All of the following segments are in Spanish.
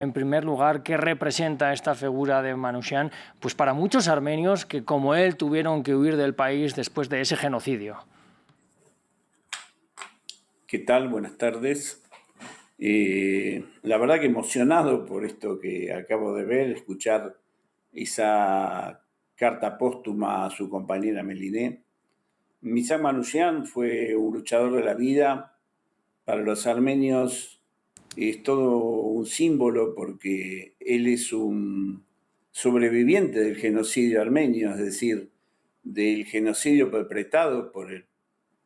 En primer lugar, ¿qué representa esta figura de Manouchian? Pues para muchos armenios que, como él, tuvieron que huir del país después de ese genocidio. ¿Qué tal? Buenas tardes. La verdad que emocionado por esto que acabo de ver, escuchar esa carta póstuma a su compañera Meliné. Misák Manouchian fue un luchador de la vida. Para los armenios es todo un símbolo porque él es un sobreviviente del genocidio armenio, es decir, del genocidio perpetrado por el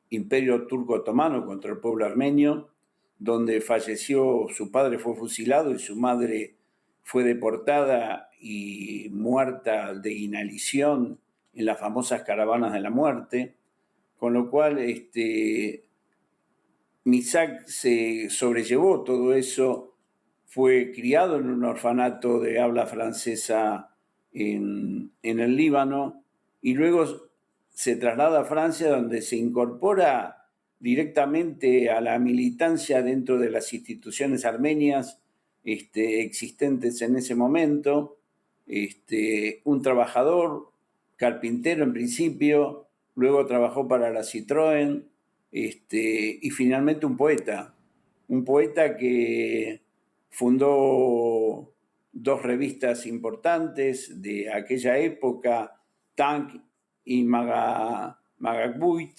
Imperio Turco Otomano contra el pueblo armenio, donde falleció, su padre fue fusilado y su madre fue deportada y muerta de inanición en las famosas caravanas de la muerte, con lo cual Misák se sobrellevó todo eso, fue criado en un orfanato de habla francesa en el Líbano y luego se traslada a Francia, donde se incorpora directamente a la militancia dentro de las instituciones armenias existentes en ese momento. Un trabajador, carpintero en principio, luego trabajó para la Citroën, y finalmente un poeta que fundó dos revistas importantes de aquella época, Tank y Magakbuit.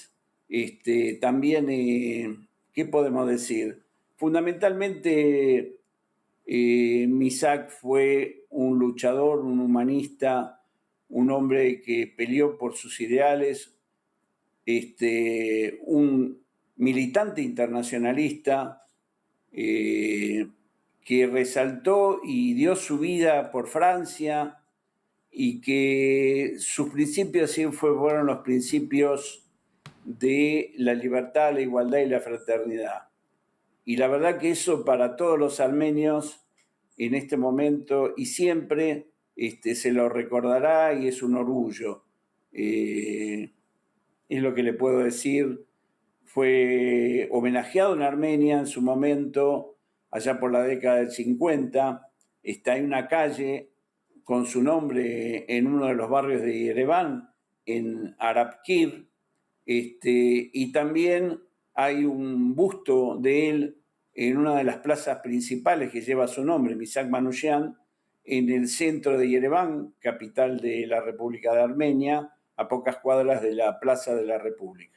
También, ¿qué podemos decir? Fundamentalmente, Misák fue un luchador, un humanista, un hombre que peleó por sus ideales, un militante internacionalista que resaltó y dio su vida por Francia y que sus principios siempre fueron los principios de la libertad, la igualdad y la fraternidad. Y la verdad que eso para todos los armenios en este momento y siempre se lo recordará y es un orgullo. Es lo que le puedo decir. Fue homenajeado en Armenia en su momento, allá por la década del 50. Está en una calle con su nombre en uno de los barrios de Yerevan, en Arapkir, y también hay un busto de él en una de las plazas principales que lleva su nombre, Misák Manouchian, en el centro de Yerevan, capital de la República de Armenia, a pocas cuadras de la Plaza de la República.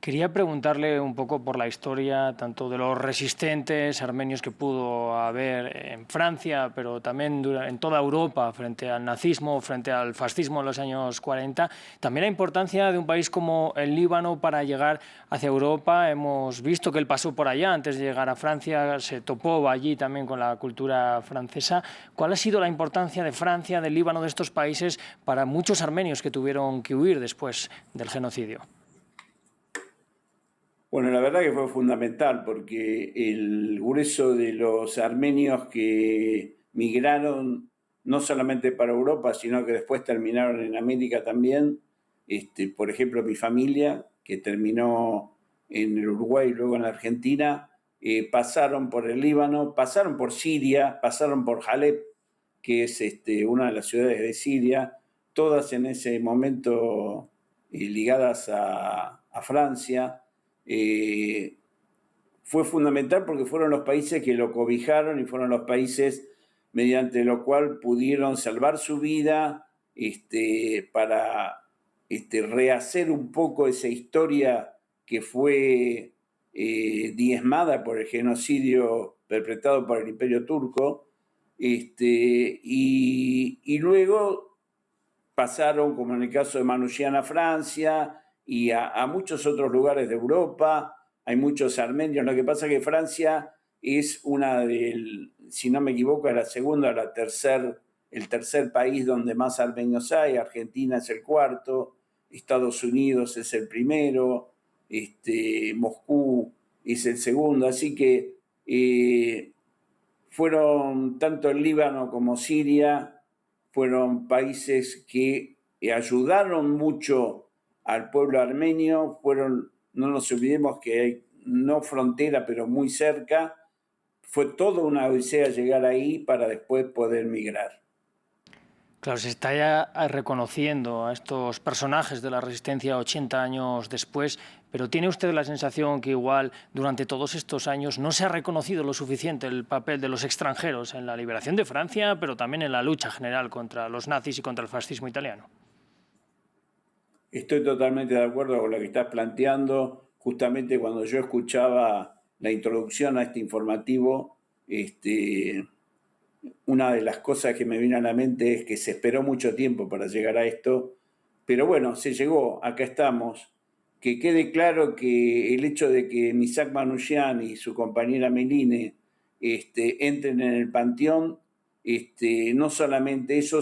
Quería preguntarle un poco por la historia, tanto de los resistentes armenios que pudo haber en Francia, pero también en toda Europa, frente al nazismo, frente al fascismo en los años 40. También la importancia de un país como el Líbano para llegar hacia Europa. Hemos visto que él pasó por allá antes de llegar a Francia, se topó allí también con la cultura francesa. ¿Cuál ha sido la importancia de Francia, del Líbano, de estos países para muchos armenios que tuvieron que huir después del genocidio? Bueno, la verdad que fue fundamental porque el grueso de los armenios que migraron no solamente para Europa, sino que después terminaron en América también, por ejemplo, mi familia, que terminó en el Uruguay y luego en la Argentina, pasaron por el Líbano, pasaron por Siria, pasaron por Halep, que es una de las ciudades de Siria, todas en ese momento ligadas a Francia. Fue fundamental porque fueron los países que lo cobijaron y fueron los países mediante lo cual pudieron salvar su vida para rehacer un poco esa historia que fue diezmada por el genocidio perpetrado por el Imperio Turco, y luego pasaron, como en el caso de Manouchian, a Francia y a muchos otros lugares de Europa. Hay muchos armenios. Lo que pasa es que Francia es si no me equivoco, es la segunda o el tercer país donde más armenios hay. Argentina es el cuarto, Estados Unidos es el primero, Moscú es el segundo. Así que fueron tanto el Líbano como Siria, fueron países que ayudaron mucho al pueblo armenio, no nos olvidemos que hay, no frontera, pero muy cerca, fue toda una odisea llegar ahí para después poder migrar. Claro, se está ya reconociendo a estos personajes de la resistencia 80 años después, pero ¿tiene usted la sensación que igual durante todos estos años no se ha reconocido lo suficiente el papel de los extranjeros en la liberación de Francia, pero también en la lucha general contra los nazis y contra el fascismo italiano? Estoy totalmente de acuerdo con lo que estás planteando. Justamente cuando yo escuchaba la introducción a este informativo, una de las cosas que me vino a la mente es que se esperó mucho tiempo para llegar a esto, pero bueno, se llegó, acá estamos. Que quede claro que el hecho de que Missak Manouchian y su compañera Meline entren en el panteón, no solamente eso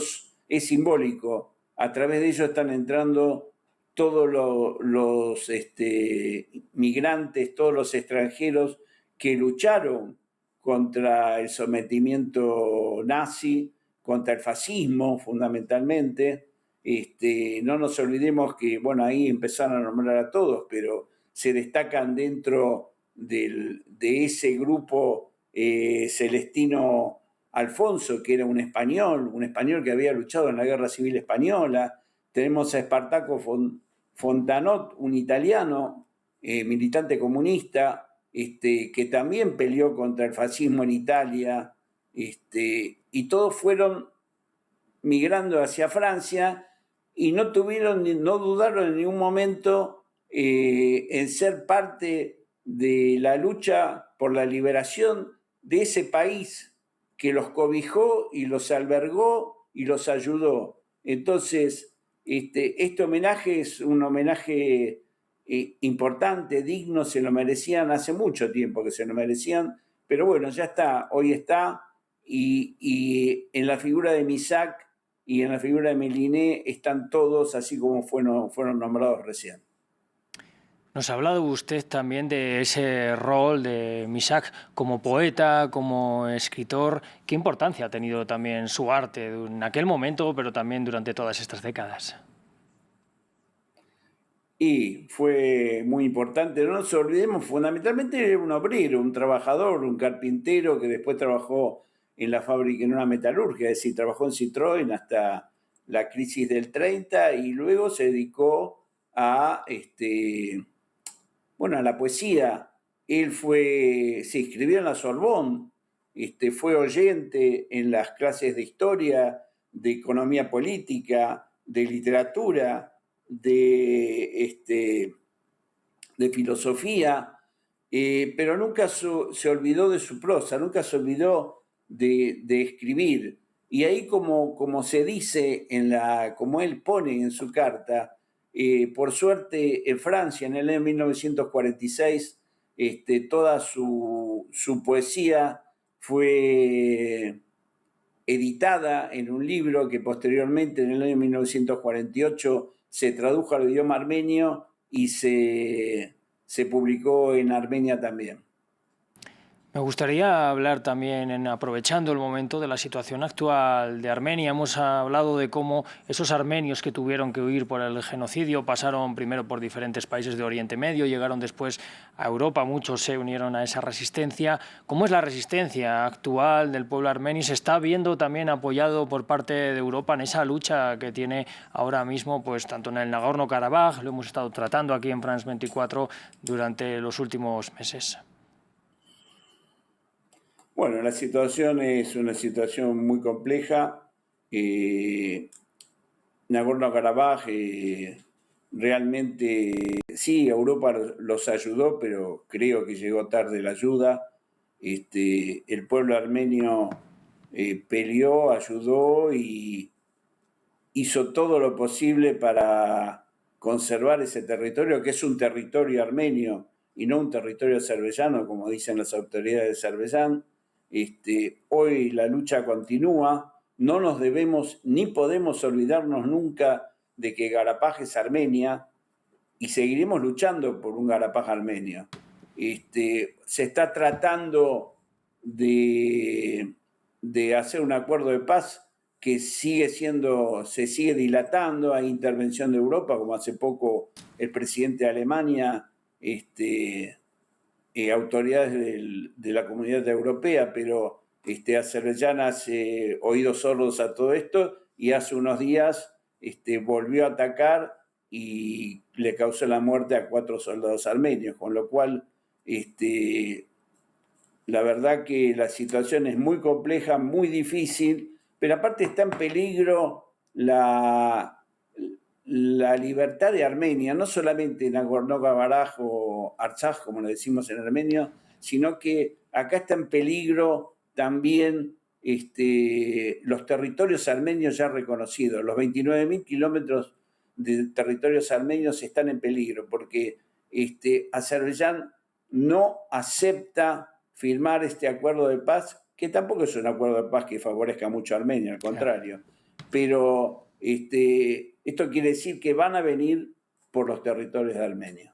es simbólico, a través de ellos están entrando todos los migrantes, todos los extranjeros que lucharon contra el sometimiento nazi, contra el fascismo fundamentalmente. No nos olvidemos que, bueno, ahí empezaron a nombrar a todos, pero se destacan dentro de ese grupo Celestino Alfonso, que era un español que había luchado en la Guerra Civil Española. Tenemos a Espartaco Fontanot, un italiano, militante comunista, que también peleó contra el fascismo en Italia, y todos fueron migrando hacia Francia y no dudaron en ningún momento en ser parte de la lucha por la liberación de ese país que los cobijó y los albergó y los ayudó. Entonces, este homenaje es un homenaje importante, digno, se lo merecían hace mucho tiempo que se lo merecían, pero bueno, ya está, hoy está, y en la figura de Missak y en la figura de Méliné están todos así como fueron nombrados recién. Nos ha hablado usted también de ese rol de Missak como poeta, como escritor. ¿Qué importancia ha tenido también su arte en aquel momento, pero también durante todas estas décadas? Y fue muy importante, no nos olvidemos, fundamentalmente era un obrero, un trabajador, un carpintero que después trabajó en la fábrica, en una metalurgia, es decir, trabajó en Citroën hasta la crisis del 30 y luego se dedicó a, a la poesía. Él se inscribió en la Sorbonne, fue oyente en las clases de historia, de economía política, de literatura, de filosofía, pero nunca se olvidó de su prosa, nunca se olvidó de escribir. Y ahí como se dice, como él pone en su carta, por suerte en Francia en el año 1946 toda su poesía fue editada en un libro que posteriormente en el año 1948 se tradujo al idioma armenio y se publicó en Armenia también. Me gustaría hablar también, aprovechando el momento, de la situación actual de Armenia. Hemos hablado de cómo esos armenios que tuvieron que huir por el genocidio pasaron primero por diferentes países de Oriente Medio, llegaron después a Europa, muchos se unieron a esa resistencia. ¿Cómo es la resistencia actual del pueblo armenio? ¿Se está viendo también apoyado por parte de Europa en esa lucha que tiene ahora mismo, pues tanto en el Nagorno-Karabaj, lo hemos estado tratando aquí en France 24 durante los últimos meses? Bueno, la situación es una situación muy compleja. Nagorno-Karabaj realmente sí, Europa los ayudó, pero creo que llegó tarde la ayuda. El pueblo armenio peleó, ayudó y hizo todo lo posible para conservar ese territorio, que es un territorio armenio y no un territorio azerbaiyano, como dicen las autoridades de Azerbaiyán. Hoy la lucha continúa, no nos debemos ni podemos olvidarnos nunca de que Karabaj es Armenia y seguiremos luchando por un Karabaj armenio. Se está tratando de hacer un acuerdo de paz que se sigue dilatando, hay intervención de Europa, como hace poco el presidente de Alemania autoridades de la Comunidad Europea, pero Azerbaiyán hace oídos sordos a todo esto y hace unos días volvió a atacar y le causó la muerte a 4 soldados armenios, con lo cual la verdad que la situación es muy compleja, muy difícil, pero aparte está en peligro la libertad de Armenia, no solamente en Nagorno-Karabaj o Artsaj, como lo decimos en armenio, sino que acá está en peligro también los territorios armenios ya reconocidos. Los 29.000 kilómetros de territorios armenios están en peligro porque Azerbaiyán no acepta firmar este acuerdo de paz, que tampoco es un acuerdo de paz que favorezca mucho a Armenia, al contrario. Pero esto quiere decir que van a venir por los territorios de Armenia.